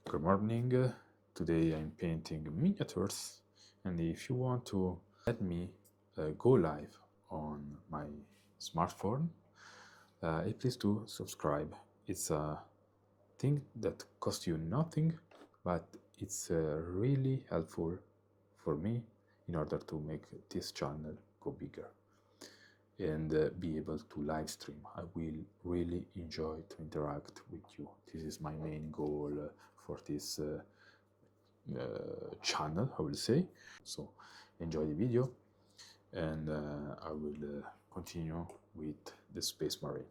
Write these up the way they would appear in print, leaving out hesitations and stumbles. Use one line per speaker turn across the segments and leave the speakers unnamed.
Good morning. Today I'm painting miniatures, and if you want to let me go live on my smartphone, please do subscribe. It's a thing that costs you nothing, but it's really helpful for me in order to make this channel go bigger and be able to live stream. I will really enjoy to interact with you. This is my main goal for this channel, I will say. So enjoy the video, and I will continue with the Space Marine.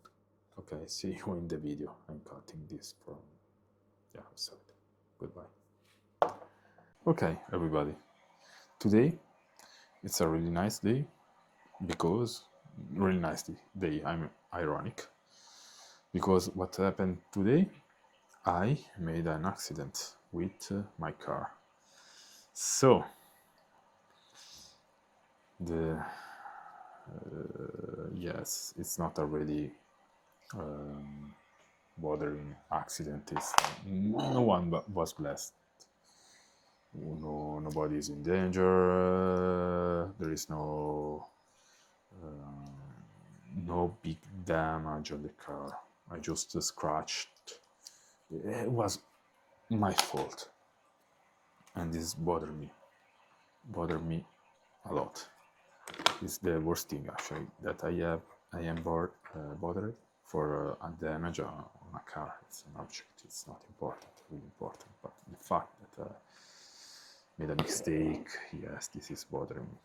Okay, see you in the video. I'm cutting this from the outside. Goodbye. Okay, everybody. Today it's a really nice day because really nice day. I'm ironic because what happened today, I made an accident with my car. So the yes, it's not a really bothering accident. No one was blessed. Nobody is in danger. There is no big damage on the car. I just scratched. It was my fault, and this bothered me a lot. It's the worst thing actually that I am bothered for a damage on a car. It's an object. It's not important, really important. But the fact that I made a mistake, yes, this is bothering me.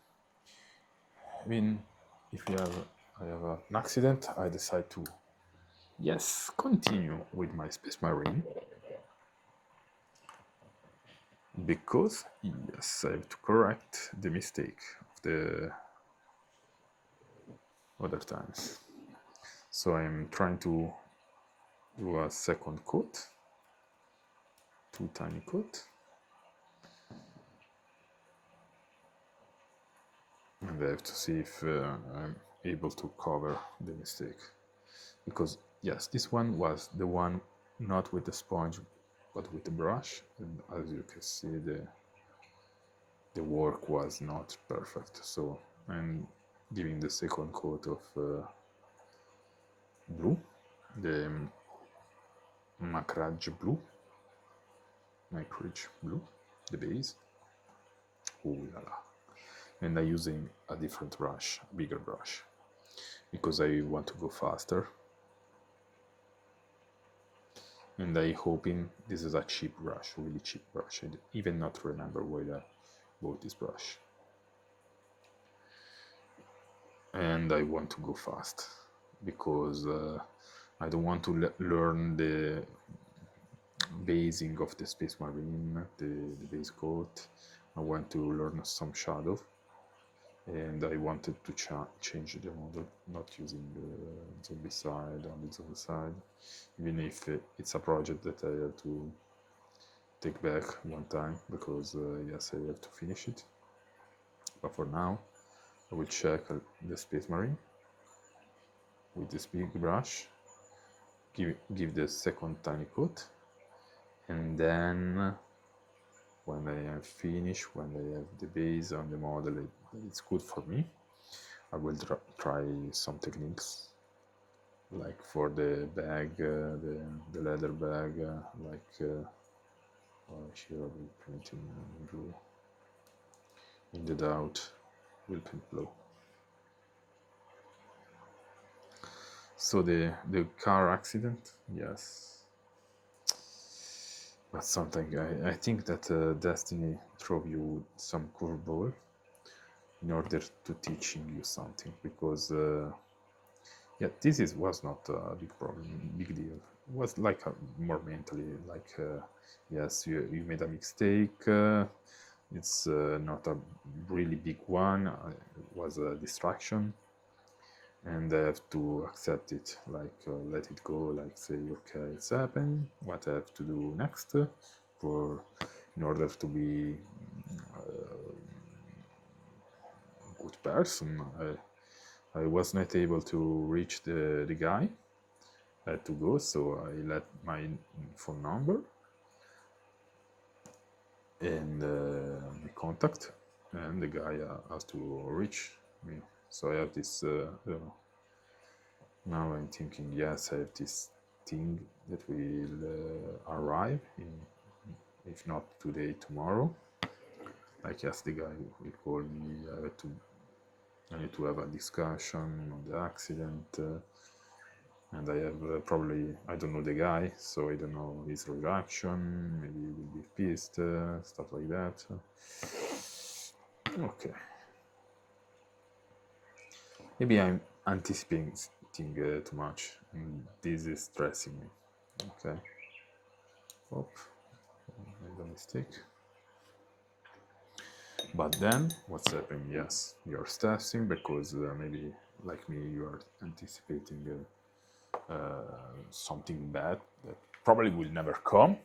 I mean, if I have an accident, I decide to, yes, continue with my Space Marine. Because, yes, I have to correct the mistake of the other times. So I'm trying to do a second coat, 2 tiny coats, and I have to see if I'm able to cover the mistake. Because yes, this one was the one not with the sponge but with the brush, and as you can see the work was not perfect. So I'm giving the second coat of blue, the Macrage blue, the base. Ooh la la. And I'm using a different brush, a bigger brush, because I want to go faster. And I hoping this is a cheap brush, really cheap brush. I even not remember where I bought this brush. And I want to go fast because I don't want to learn the basing of the Space Marine, the base coat. I want to learn some shadow, and I wanted to change the model, not using the zombicide on the zombicide, even if it's a project that I have to take back one time, because yes, I have to finish it. But for now, I will check the Space Marine with this big brush, give the second tiny coat, and then when I am finished, when I have the base on the model, it's good for me, I will try some techniques, like for the bag, the leather bag, like here I will print in blue, in the doubt will print blue. So the car accident, yes, but something I think that destiny throw you some curveball in order to teaching you something, because yeah, this was not a big problem, big deal. It was like more mentally, like yes, you made a mistake. It's not a really big one. It was a distraction, and I have to accept it, like let it go, like say, okay, it's happened. What I have to do next for in order to be a good person. I was not able to reach the guy. I had to go, so I let my phone number, and we contact, and the guy has to reach me. So I have this, I don't know. Now I'm thinking, yes, I have this thing that will arrive in, if not today, tomorrow. Like, yes, the guy will call me. I need to have a discussion on the accident, and I have probably, I don't know the guy, so I don't know his reaction. Maybe he will be pissed, stuff like that. Okay. Maybe I'm anticipating too much, and this is stressing me. Okay. Oh, made a mistake. But then, what's happening? Yes, you're stressing because maybe, like me, you are anticipating something bad that probably will never come.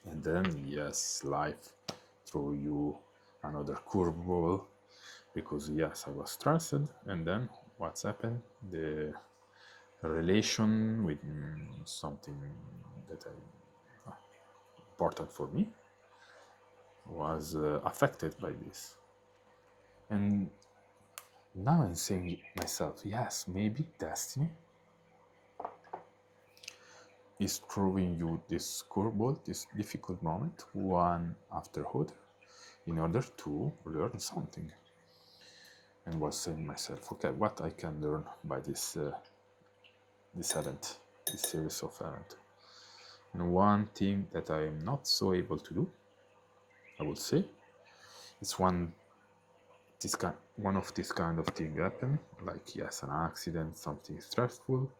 And then, yes, life throw you another curveball because, yes, I was stressed. And then, what's happened? The relation with something that important for me was affected by this. And now I'm saying myself, yes, maybe destiny is throwing you this curveball, this difficult moment, one after other, in order to learn something. And was saying myself, okay, what I can learn by this event, this series of events. And one thing that I am not so able to do, I would say, is one of this kind of thing happen, like, yes, an accident, something stressful.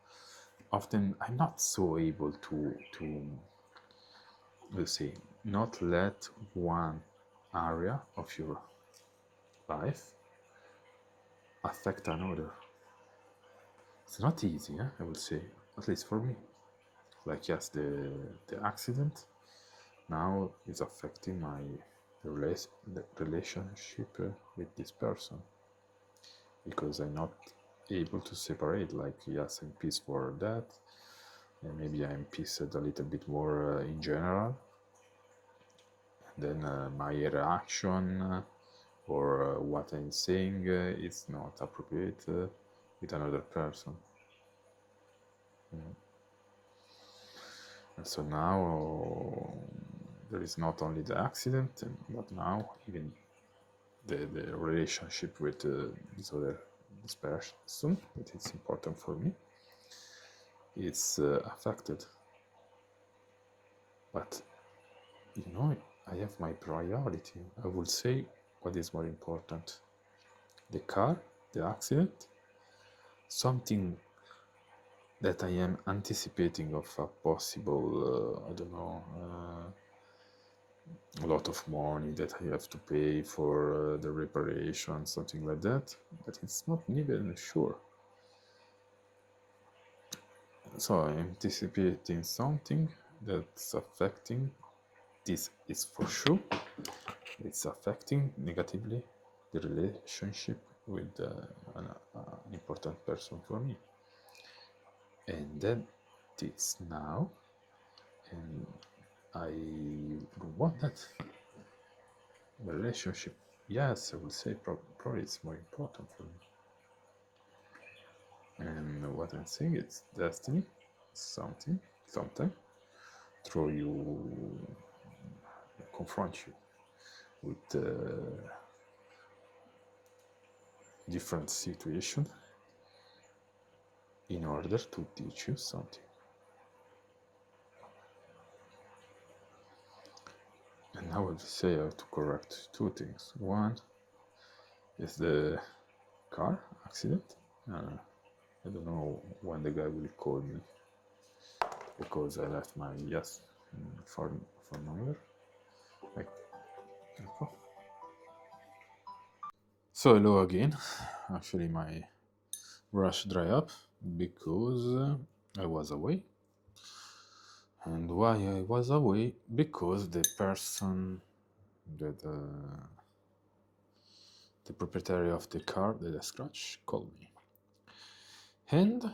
Often I'm not so able to let's say, not let one area of your life affect another. It's not easy, I would say, at least for me. Like, yes, the accident now is affecting my relationship with this person, because I'm not able to separate. Like, yes, I'm pissed for that, and maybe I'm pissed a little bit more in general. And then my reaction or what I'm saying is not appropriate with another person. And so now there is not only the accident, but now even the relationship with this person that is important for me, it's affected. But I have my priority. I would say, what is more important? The car, the accident, something that I am anticipating of a possible, I don't know, a lot of money that I have to pay for the reparation, something like that, but it's not even sure. So I'm anticipating something that's affecting, this is for sure, it's affecting negatively the relationship with an important person for me. And then it's now, and I don't want that. The relationship, yes, I would say probably it's more important for me. And what I'm saying, it's destiny, something, sometime, throw you, confront you with different situation in order to teach you something. And now I would say I have to correct two things. One is the car accident. I don't know when the guy will call me, because I left my phone number. Like, so hello again. Actually, my brush dry up because I was away. And why I was away? Because the person that the proprietary of the car that I scratched called me. And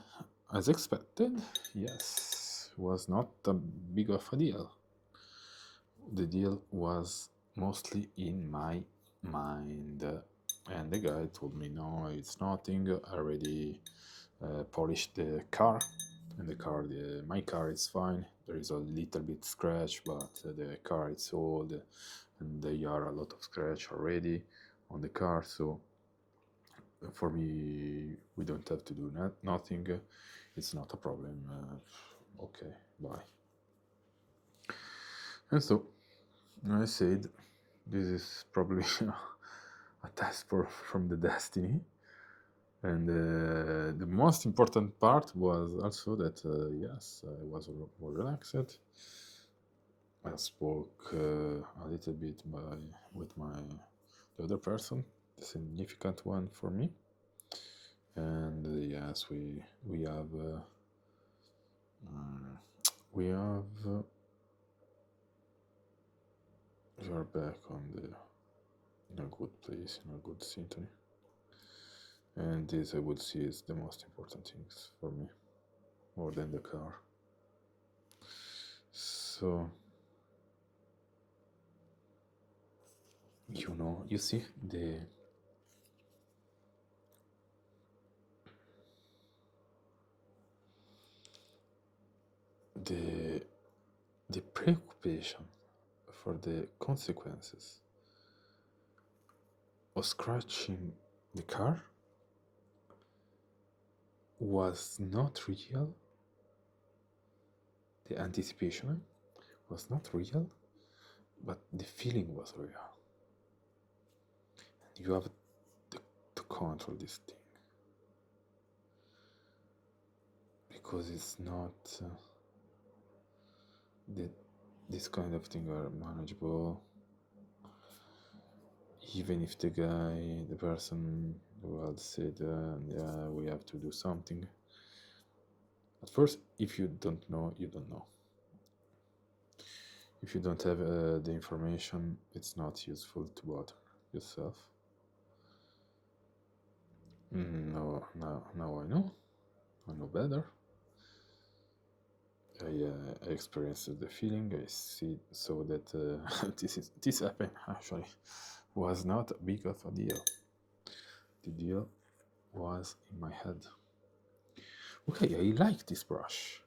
as expected, yes, was not a big of a deal. the deal was mostly in my mind. And the guy told me, no, it's nothing. I already polished the car, and my car is fine. There is a little bit scratch, but the car is old, and there are a lot of scratch already on the car. So for me, we don't have to do nothing. It's not a problem. Okay, bye. And so I said, this is probably a test from the destiny. And the most important part was also that, yes, I was more relaxed. I spoke a little bit with the other person, the significant one for me. And yes, we have we have we are back in a good place, in a good symphony. And this, I would see, is the most important things for me, more than the car. So, you see the the preoccupation for the consequences of scratching the car was not real. The anticipation was not real, but the feeling was real. And you have to control this thing, because it's not this kind of thing are manageable. Even if the person well said, yeah, we have to do something. At first, if you don't know, you don't know. If you don't have the information, it's not useful to bother yourself. Now I know. I know better. I experienced the feeling. I saw that this happened. Actually, was not big of a deal. The deal was in my head. Okay, I like this brush.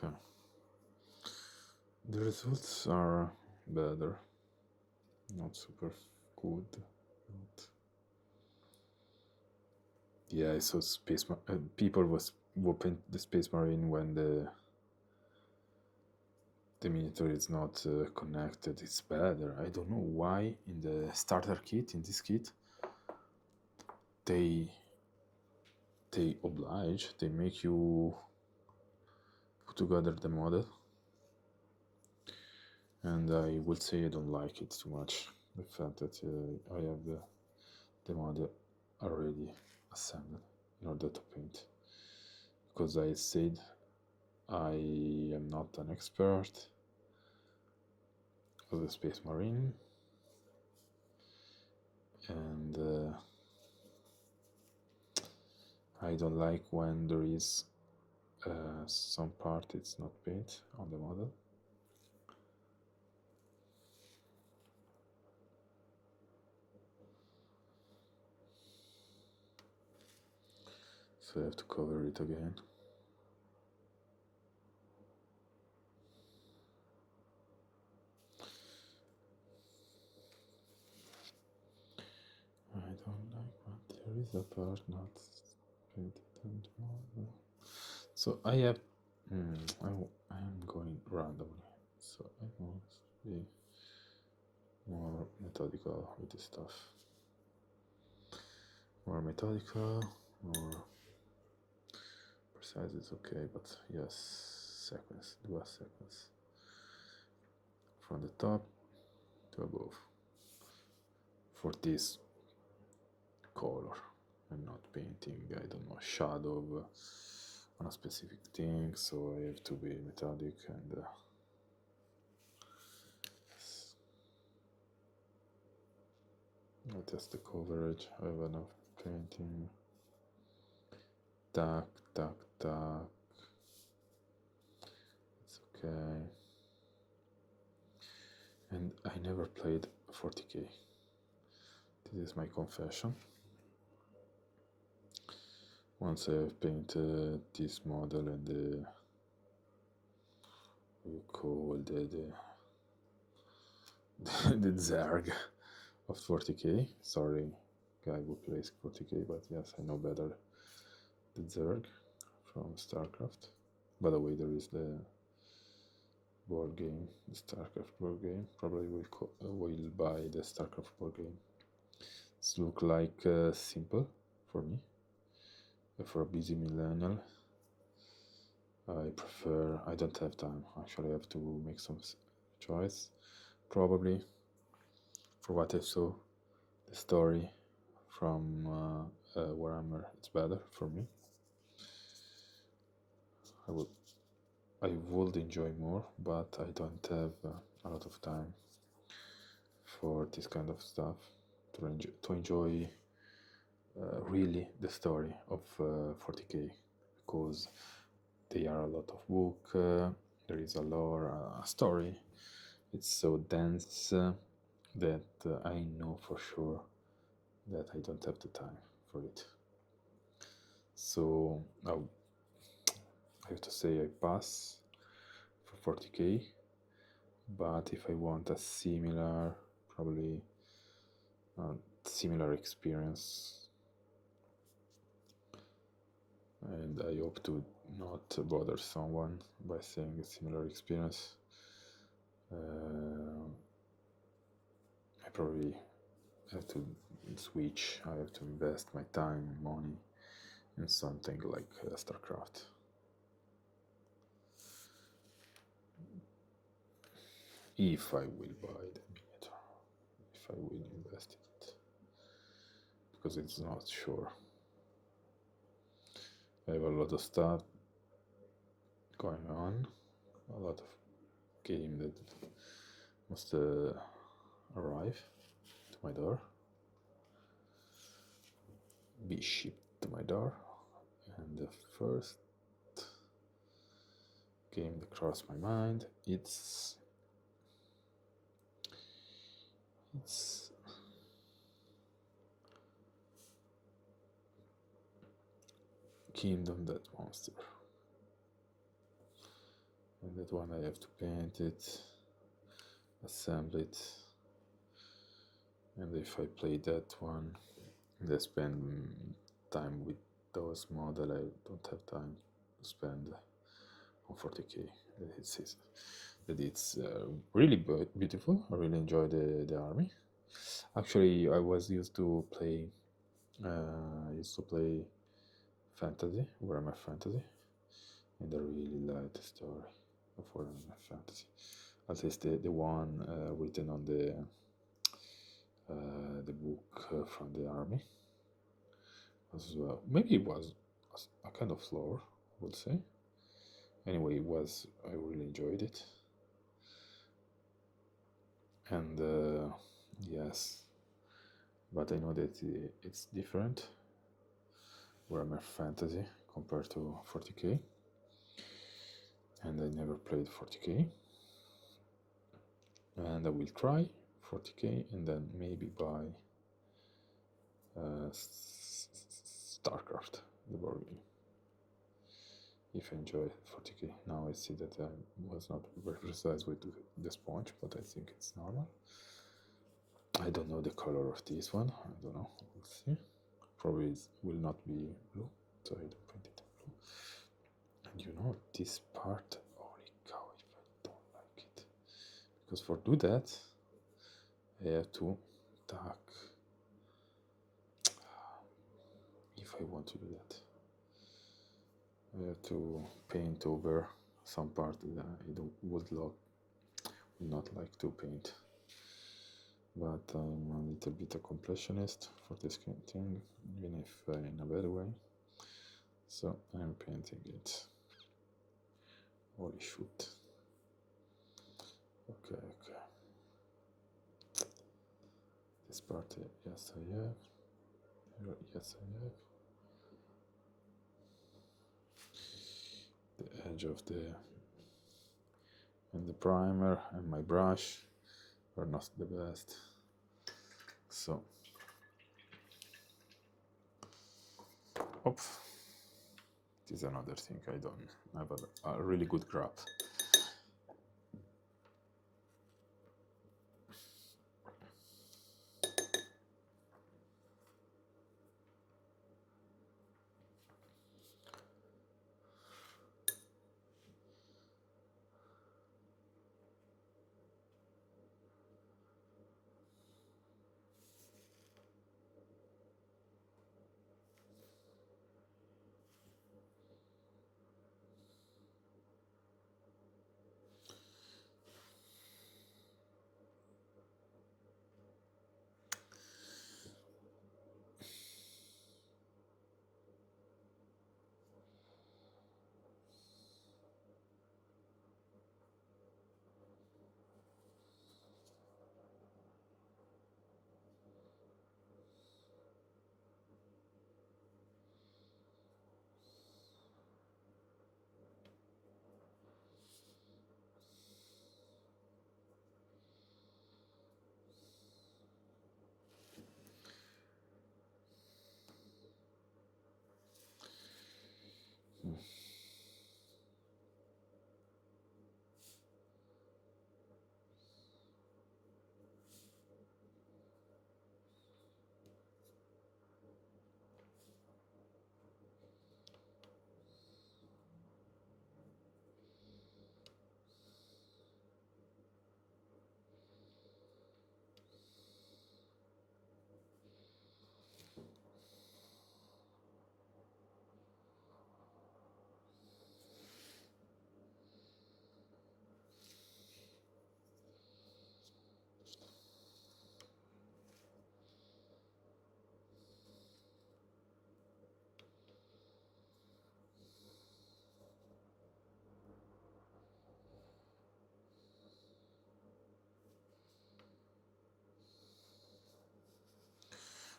Okay. The results are better. Not super good. But yeah, I saw people was whooping the Space Marine when the monitor is not connected. It's better. I don't know why in the starter kit, in this kit, they make you put together the model, and I would say I don't like it too much. The fact that I have the model already assembled in order to paint, because I said I am not an expert of the Space Marine, and I don't like when there is some part it's not paint on the model. So I have to cover it again. I don't like, but there is a part not painted on the model. So I have, I am going randomly, so I must be more methodical with this stuff. More methodical, more precise is okay, but yes, sequence, do a sequence. From the top to above. For this color. painting, I don't know, shadow on a specific thing, so I have to be methodic and I test the coverage. I have enough painting. Tack, tack, tack. It's okay. And I never played 40k. This is my confession. Once I have painted this model and the you call the Zerg of 40k. Sorry, guy who plays 40k, but yes, I know better the Zerg from StarCraft. By the way, there is the board game, the StarCraft board game. Probably will buy the StarCraft board game. It's look like simple for me. For a busy millennial, I don't have time. Actually, I have to make some choice. Probably, for what I saw, the story from Warhammer, it's better for me. I would enjoy more, but I don't have a lot of time for this kind of stuff to enjoy really the story of 40k, because there are a lot of book, there is a lore, a story. It's so dense that I know for sure that I don't have the time for it. So I have to say I pass for 40k, but if I want a probably similar experience, and I hope to not bother someone by saying a similar experience, I probably have to switch. I have to invest my time and money in something like StarCraft. If I will buy the miniature, if I will invest in it, because it's not sure. I have a lot of stuff going on, a lot of game that must arrive to my door, be shipped to my door, and the first game that crossed my mind, it's Kingdom Death Monster, and that one I have to paint it, assemble it, and if I play that one and I spend time with those models, I don't have time to spend on 40k. It's really beautiful. I really enjoy the army. Actually, I used to play fantasy, Warhammer Fantasy, and I really like the story of Warhammer Fantasy. At least the one written on the book from the army as well. Maybe it was a kind of slower, I would say. Anyway, I really enjoyed it. And yes, but I know that it's different, Warhammer Fantasy compared to 40k, and I never played 40k, and I will try 40k and then maybe buy StarCraft, the board game, if I enjoy 40k. Now I see that I was not very precise with the sponge, but I think it's normal. I don't know the color of this one, I don't know, we'll see. Probably it will not be blue, so I don't paint it blue. And you know, this part, holy cow, if I don't like it, because for do that I have to tack. If I want to do that, I have to paint over some part that I would not like to paint. but I'm a little bit a completionist for this kind of thing, even if in a bad way. So I'm painting it. Holy shoot. Okay. This part, yes I have. Yes I have. The edge of the primer and my brush are not the best. So, this is another thing I don't have a really good grip.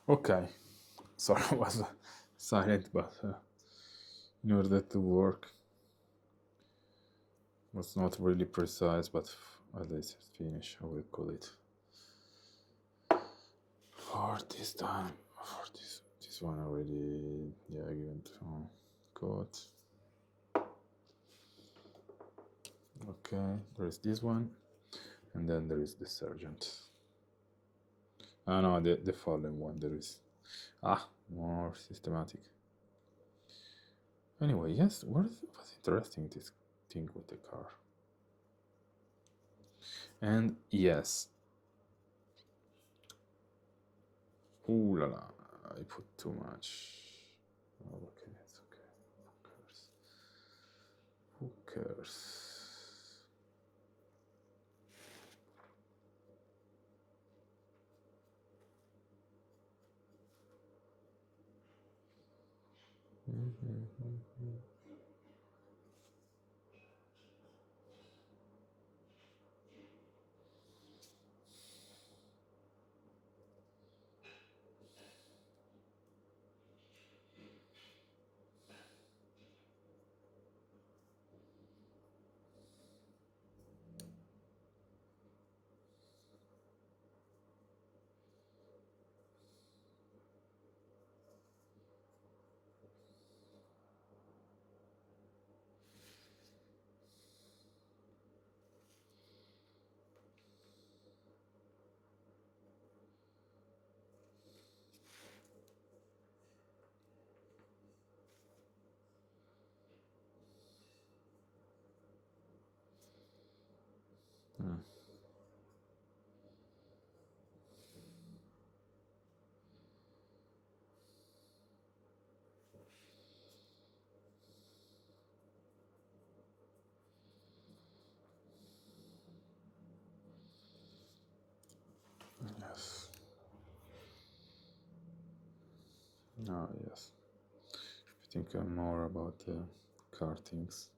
Okay, sorry I was silent, but in order to work, was not really precise, but at least finish, I will call it. For this time, for this one already, yeah, given to code. Okay, there is this one, and then there is the sergeant. Ah no, the fallen one, there is more systematic. Anyway, yes, what's interesting this thing with the car. And yes. Ooh la la, I put too much. Oh, okay, it's okay. Who cares? Ah, yes. If you think more about the car things,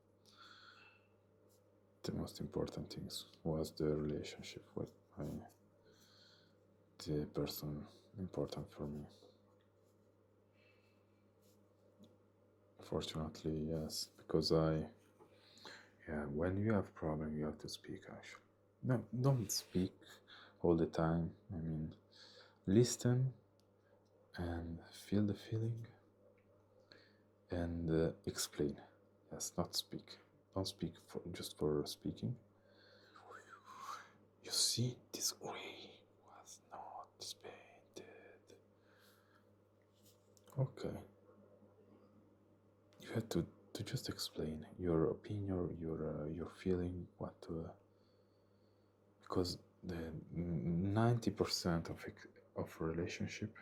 the most important things was the relationship with my, the person important for me. Fortunately, yes, because yeah, when you have problem, you have to speak actually. No, don't speak all the time. I mean, listen and feel the feeling and explain. Yes, not speak. Don't speak for, just for speaking. You see, this gray was not painted. Okay. You have to just explain your opinion, your feeling, what because the 90% of relationship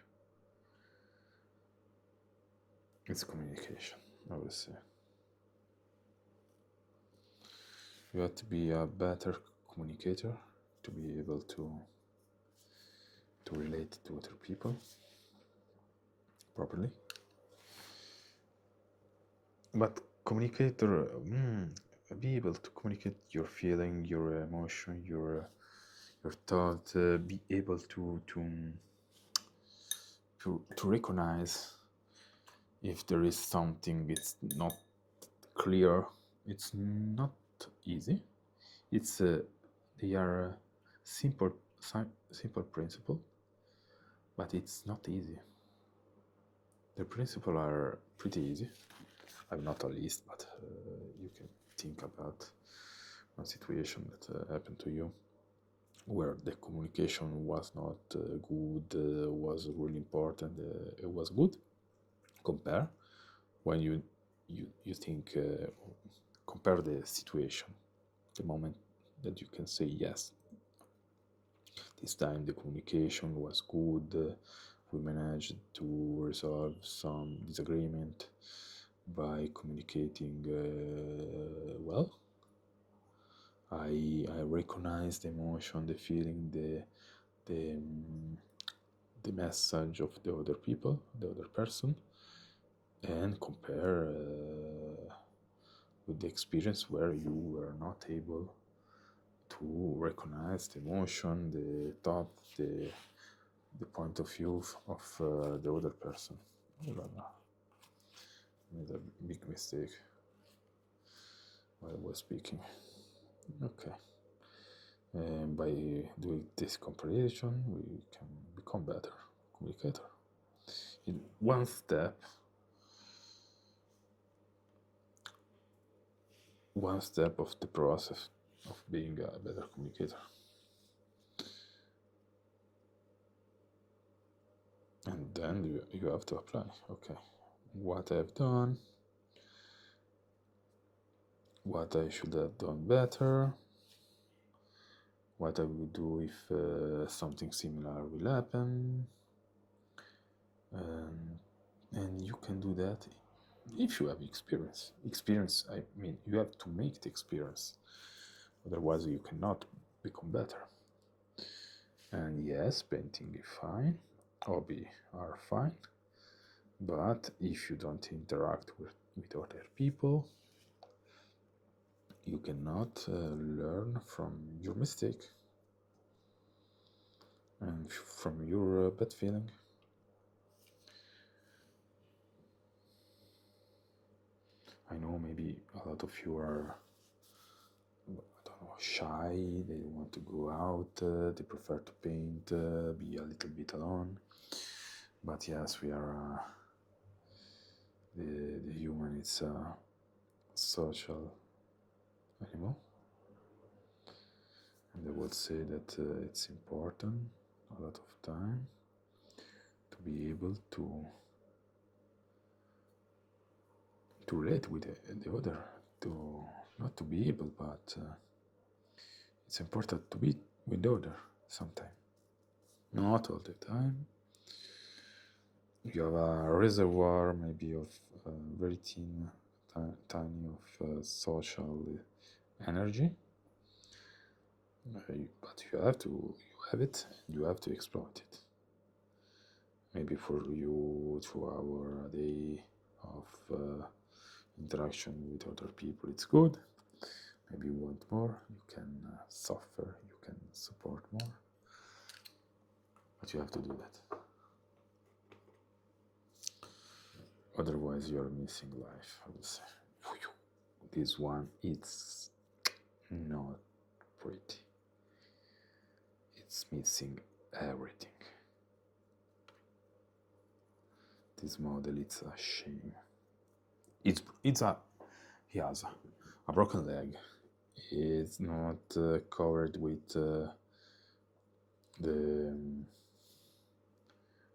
is communication. I would say you have to be a better communicator to be able to relate to other people properly. But communicator, be able to communicate your feeling, your emotion, your thought. Be able to recognize if there is something it's not clear. It's not easy. It's they are simple simple principle, but it's not easy. The principles are pretty easy. I'm not a list, but you can think about one situation that happened to you where the communication was not good, was really important. It was good. Compare when you think compare the situation, the moment that you can say yes. This time the communication was good. We managed to resolve some disagreement by communicating well. I recognize the emotion, the feeling, the the message of the other people, the other person, and compare with the experience where you were not able to recognize the emotion, the thought, the point of view of the other person. Oh la la. Made a big mistake while I was speaking. Okay. And by doing this comparison, we can become better communicator. In one step of the process of being a better communicator. And then you have to apply. Okay, what I've done, what I should have done better, what I will do if something similar will happen. And you can do that if you have experience. Experience, I mean, you have to make the experience. Otherwise, you cannot become better. And yes, painting is fine, hobby are fine, but if you don't interact with other people, you cannot learn from your mistake and from your bad feeling. I know maybe a lot of you are, I don't know, shy, they don't want to go out, they prefer to paint, be a little bit alone. But yes, we are, the human is a social animal. And I would say that it's important a lot of time to be able to relate with the other, to not to be able, but it's important to be with the other sometime, not all the time. You have a reservoir maybe of very tiny of social energy, but you have it, and you have to exploit it. maybe for you 2 hours a day of interaction with other people, it's good. Maybe you want more, you can suffer, you can support more, but you have to do that. Otherwise, you're missing life, I would say. This one, it's not pretty. It's missing everything. This model, it's a shame. He has a broken leg. It's not covered with the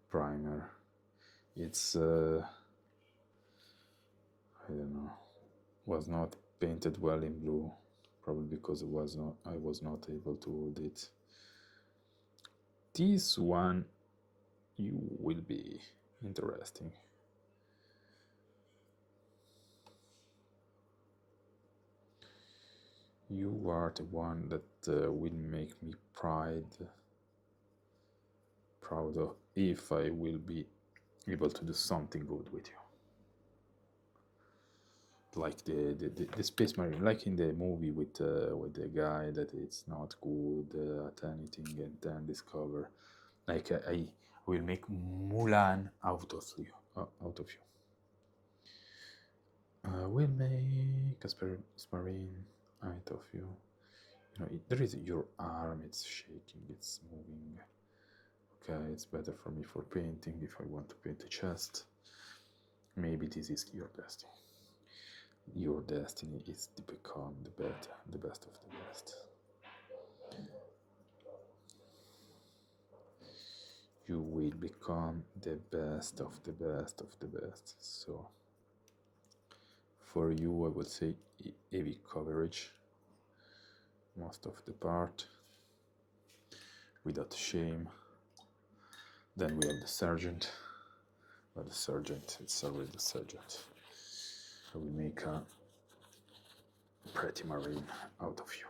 primer. It's I don't know, was not painted well in blue, probably because I was not able to hold it. This one you will be interesting. You are the one that will make me proud of if I will be able to do something good with you. Like the space marine, like in the movie with the guy that it's not good at anything and then discover, like I will make Mulan out of you. We'll make a space marine out of you. You know, there is your arm. It's shaking. It's moving. Okay, it's better for me for painting if I want to paint a chest. Maybe this is your destiny. Your destiny is to become the best of the best. You will become the best of the best of the best. So, for you, I would say heavy coverage, most of the part, without shame. Then we have the sergeant. But the sergeant, it's already the sergeant. I will make a pretty marine out of you.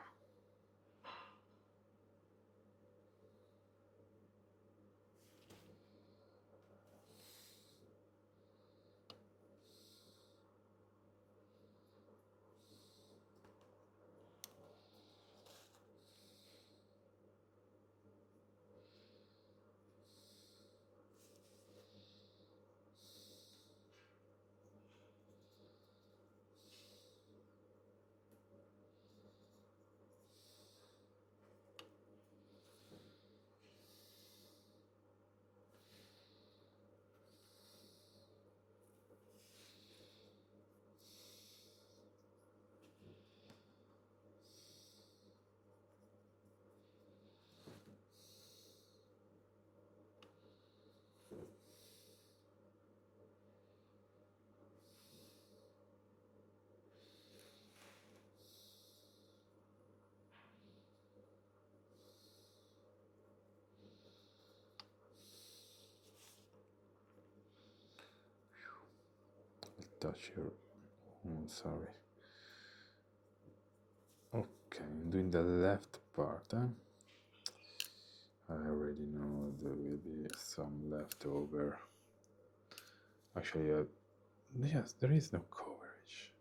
Touch your. Sorry. Okay, I'm doing the left part. I already know there will be some leftover. Actually, yes, there is no coverage.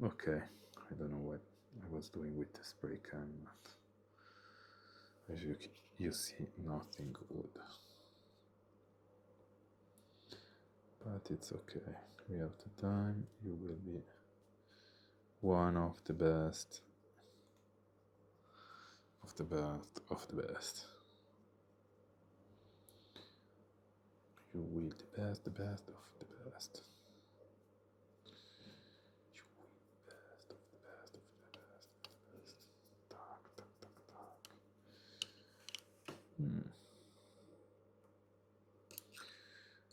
Okay, I don't know what I was doing with the spray can, but as you see, nothing good. But it's okay. We have the time. You will be one of the best of the best of the best. You will the best of the best. You will the best of the best of the best of the best. Tak.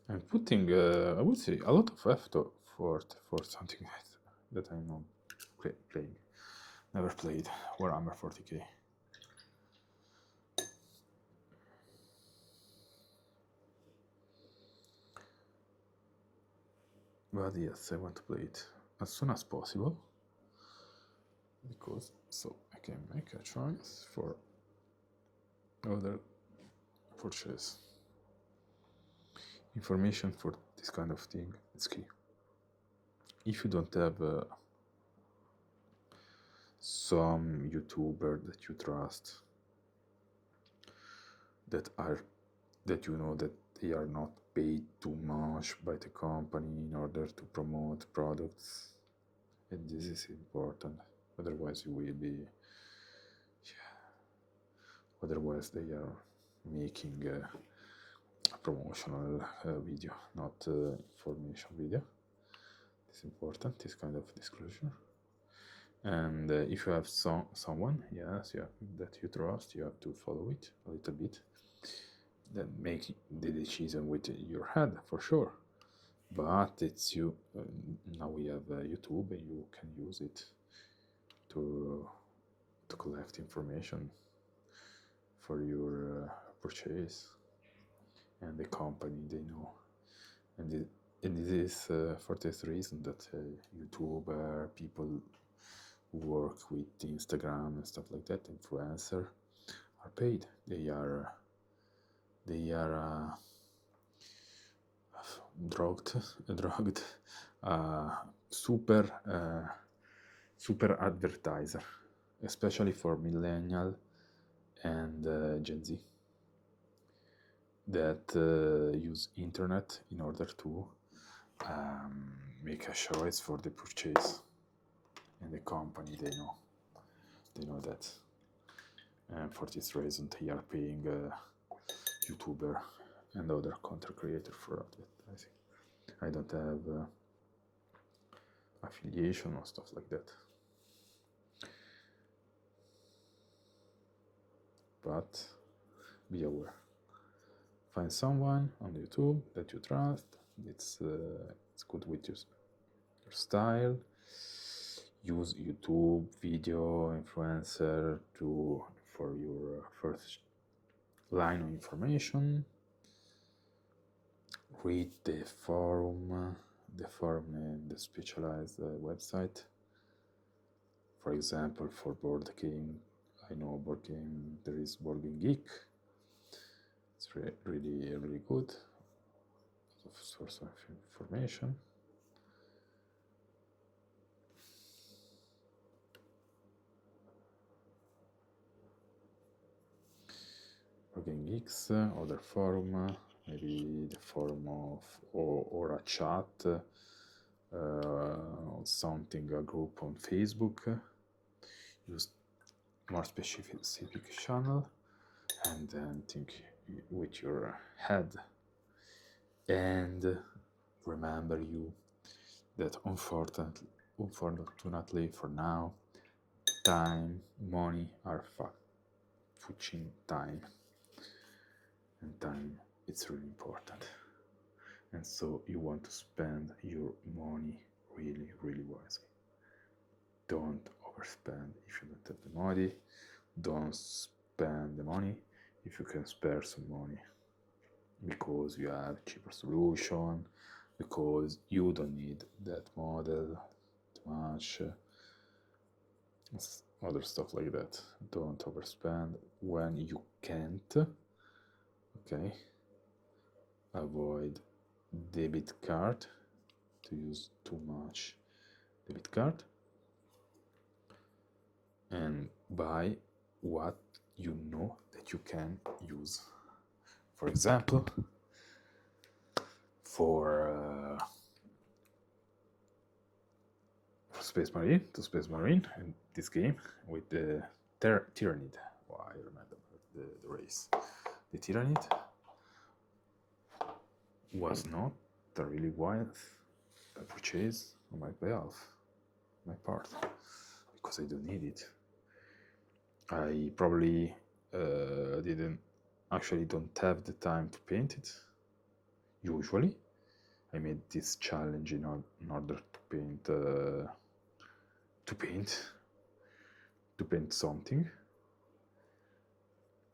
I'm putting, I would say, a lot of effort for something that I'm not playing. Never played Warhammer 40k. But yes, I want to play it as soon as possible, because so I can make a choice for purchase. Information for this kind of thing is key. If you don't have some YouTuber that you trust, that you know that they are not paid too much by the company in order to promote products, and this is important. Otherwise, you will be. Otherwise, they are making a promotional video, not information video. It's important, this kind of disclosure. And if you have someone, yes, yeah, that you trust, you have to follow it a little bit. Then make the decision with your head, for sure. But it's you. Now we have YouTube, and you can use it to collect information for your purchase, and the company they know, and it is for this reason that YouTuber, people who work with Instagram and stuff like that, influencer, are paid. They are drugged, super advertiser, especially for millennial and Gen Z, that use internet in order to make a choice for the purchase, and the company they know that, and for this reason they are paying YouTuber and other content creator for advertising. I don't have affiliation or stuff like that, but be aware. Find someone on YouTube that you trust. It's good with your style. Use YouTube video influencer for your first line of information. Read the forum and the specialized website. For example, for board game, I know board game. There is Board Game Geek. It's really good source of information. Board Game Geeks, other forum, maybe the forum of or a chat, something, a group on Facebook. Use more specific channel, and then think with your head, and remember you that unfortunately for now, time, money are fucking time, and time it's really important, and so you want to spend your money really wisely. Don't overspend if you don't have the money. Don't spend the money if you can spare some money, because you have cheaper solution, because you don't need that model too much, other stuff like that. Don't overspend when you can't. Okay, avoid debit card, to use too much debit card, and buy what you know that you can use. For example, for Space Marine in this game with the Tyrannid. Oh, I remember the race. The Tyrannid was not a really wild purchase on my part, because I don't need it. I probably don't have the time to paint it. Usually, I made this challenge in order to paint something,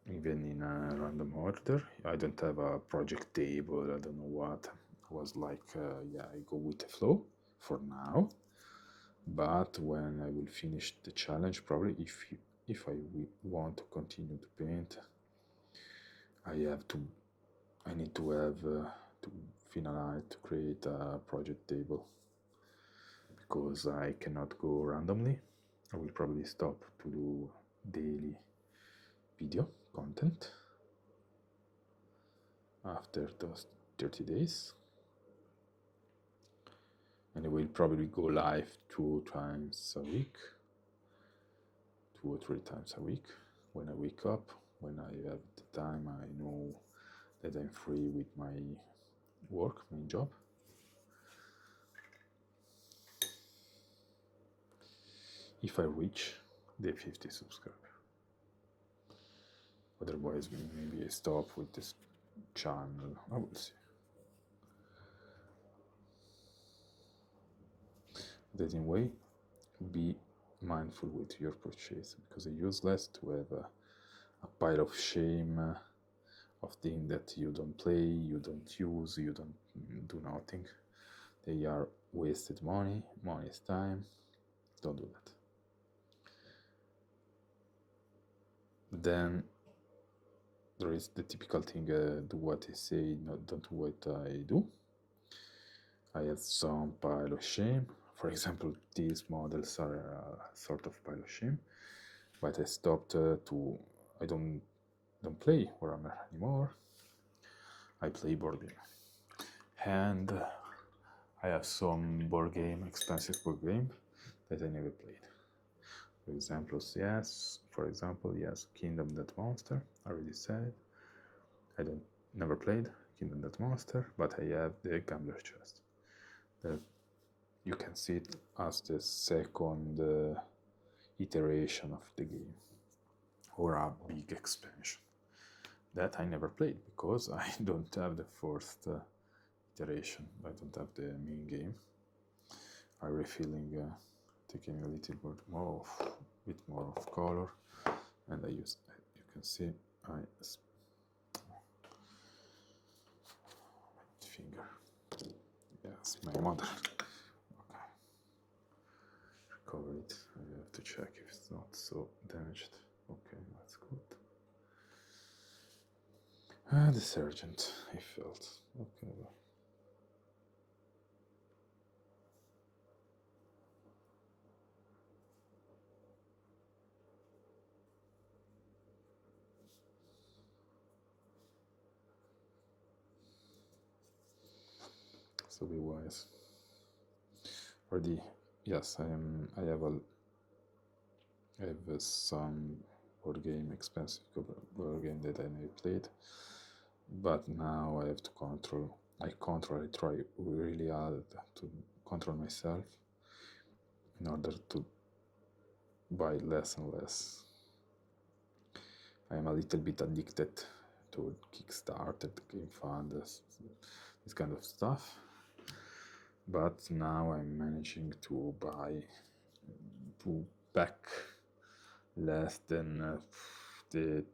even in a random order. I don't have a project table, I don't know what. I was like, I go with the flow for now, but when I will finish the challenge, probably if I want to continue to paint, I need to have to finalize to create a project table because I cannot go randomly. I will probably stop to do daily video content after those 30 days, and I will probably go live 2 times a week, 2 or 3 times a week, when I wake up, when I have the time, I know that I'm free with my work, my job. If I reach the 50 subscribers. Otherwise, maybe I stop with this channel. I will see. That in way, be mindful with your purchase because it's useless to have a pile of shame of things that you don't play, you don't use, you don't do nothing. They are wasted money. Money is time. Don't do that. Then there is the typical thing: do what I say, don't do what I do. I have some pile of shame. For example, these models are a sort of pile of shame, but I stopped I don't play Warhammer anymore. I play board game, and I have some expensive board game that I never played. For example, yes, Kingdom That Monster. I already said I don't never played Kingdom That Monster, but I have the Gambler Chest. That you can see it as the second iteration of the game, or a big expansion that I never played because I don't have the first iteration. I don't have the main game. I'm refilling, taking a little bit more of color, and I use. You can see finger. Yes, my mother. Okay, recover it. I have to check if it's not so damaged. Okay, that's good. The sergeant, I felt. Okay. So be wise. Already, yes, I have some expensive board game that I never played, but now I have to control. I try really hard to control myself in order to buy less and less. I am a little bit addicted to Kickstarter, Game Fund, this kind of stuff. But now I'm managing to back less than the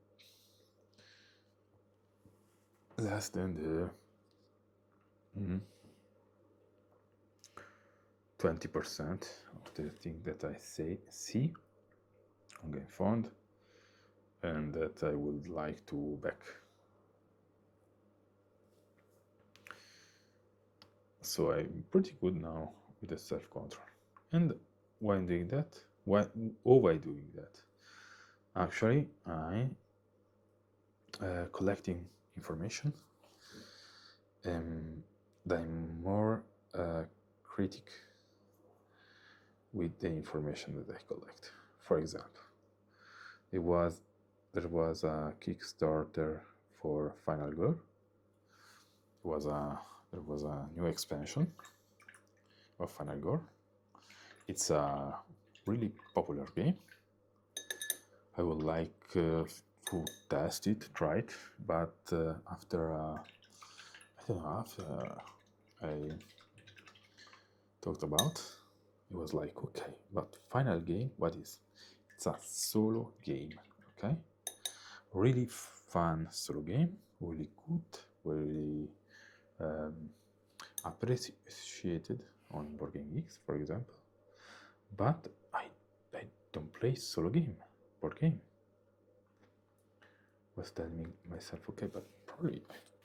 20% of the thing that I see on Game Fund and that I would like to back. So I'm pretty good now with the self-control. And why I'm doing that? Why doing that? Actually, I collecting information, and I'm more critic with the information that I collect. For example, there was a Kickstarter for Final Girl. There was a new expansion of Final Girl. It's a really popular game. I would like to test it, try it, but after I talked about, it was like, okay, but final game, what is? It's a solo game, okay? Really fun solo game, really good, really appreciated on Board Game Geeks, for example. But I don't play solo game, board game. was telling myself, okay, but probably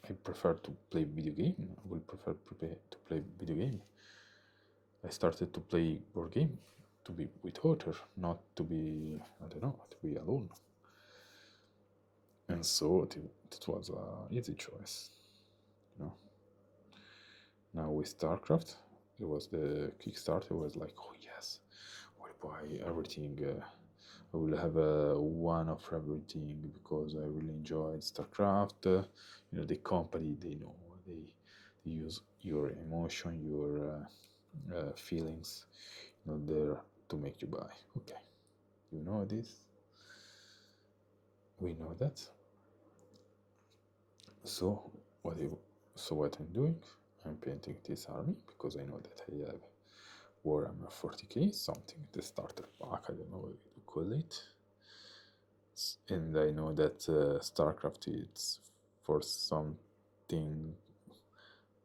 I prefer to play video game. I will prefer to play video game. I started to play board game to be with other, not to be, I don't know, to be alone. And so it was an easy choice, you know. Now with StarCraft, it was the Kickstarter. It was like, oh yes, I will buy everything. I will have one of everything because I really enjoyed StarCraft. You know, the company, they know, they use your emotion, your feelings, you know, there to make you buy. Okay, you know this. We know that. So what I'm doing? I'm painting this army because I know that I have Warhammer 40k, something, the starter pack, I don't know what you call it. And I know that StarCraft is for something,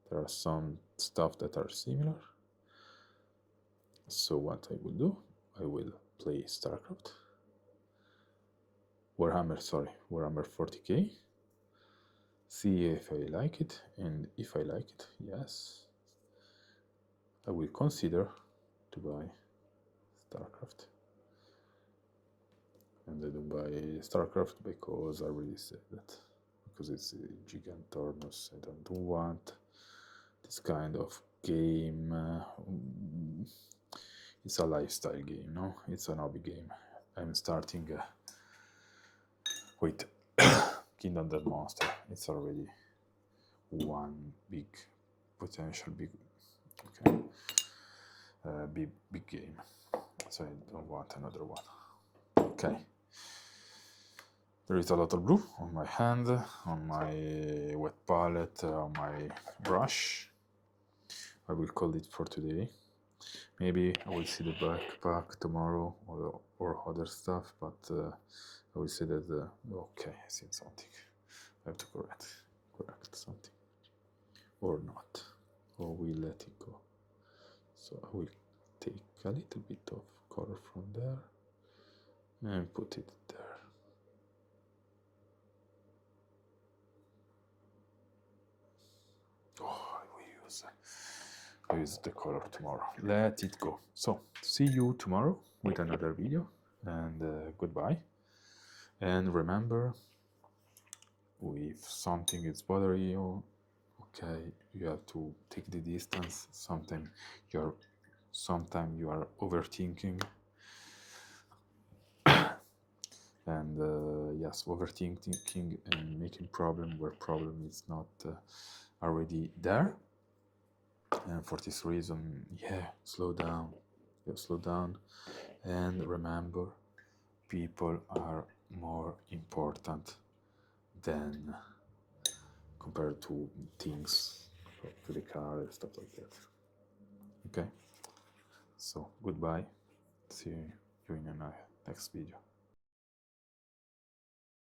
there are some stuff that are similar. So what I will do, I will play StarCraft, Warhammer 40k, see if I like it, and if I like it, yes, I will consider to buy StarCraft. And I don't buy StarCraft because I already said that, because it's a gigantormous. I don't want this kind of game. It's a lifestyle game, no? It's an hobby game. I'm starting with Kingdom Death Monster. It's already one big potential okay, big game. So I don't want another one. Okay. There is a lot of blue on my hand, on my wet palette, on my brush. I will call it for today. Maybe I will see the backpack tomorrow or other stuff, but I will say that, okay, I see something. I have to correct something. Or not. Or we let it go. So I will take a little bit of color from there and put it there. Oh, I will use the color tomorrow. Let it go. So, see you tomorrow with another video, and goodbye. And remember, if something is bothering you, okay, you have to take the distance. Sometimes you are overthinking. And yes, overthinking and making problem where problem is not already there. And for this reason, slow down. Slow down, and remember, people are more important than compared to things, to the car and stuff like that. Okay, so goodbye. See you in a next video.